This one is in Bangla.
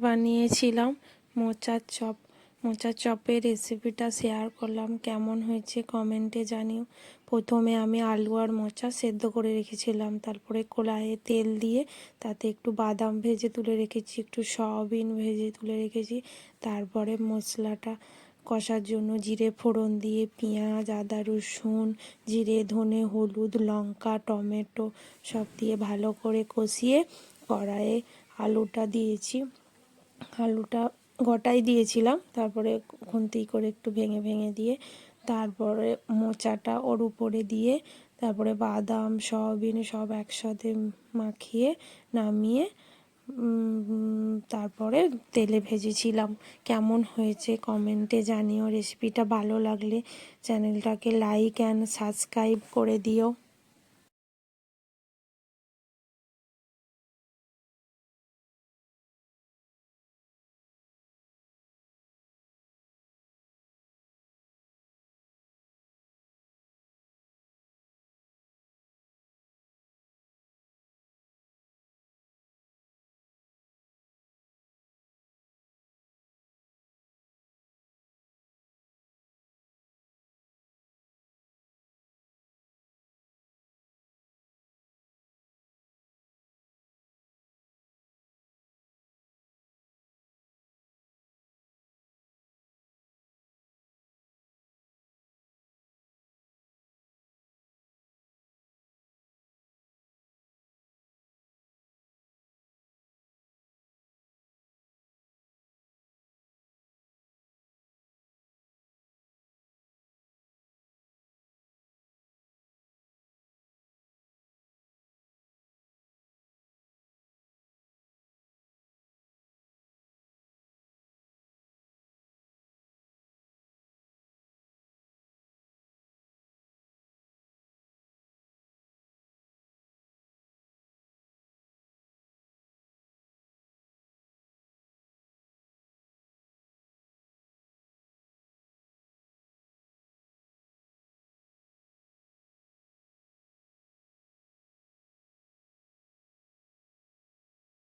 বানিয়েছিলাম মোচার চপ। মোচার চপের রেসিপিটা শেয়ার করলাম, কেমন হয়েছে কমেন্টে জানিও। প্রথমে আমি আলু আর মোচা সেদ্ধ করে রেখেছিলাম, তারপরে কড়াইয়ে তেল দিয়ে তাতে একটু বাদাম ভেজে তুলে রেখেছি, একটু সয়াবিন ভেজে তুলে রেখেছি। তারপরে মশলাটা কষার জন্য জিরে ফোড়ন দিয়ে পেঁয়াজ, আদা, রসুন, জিরে, ধনে, হলুদ, লঙ্কা, টমেটো সব দিয়ে ভালো করে কষিয়ে কড়াইয়ে আলুটা দিয়েছি। আলুটা গোটাই দিয়েছিলাম, তারপরে খুন্তি করে একটু ভেঙে ভেঙে দিয়ে তারপরে মোচাটা ওর উপরে দিয়ে তারপরে বাদাম সয়াবিন সব একসাথে মাখিয়ে নামিয়ে তারপরে তেলে ভেজেছিলাম। কেমন হয়েছে কমেন্টে জানিও। রেসিপিটা ভালো লাগলে চ্যানেলটাকে লাইক অ্যান্ড সাবস্ক্রাইব করে দিও।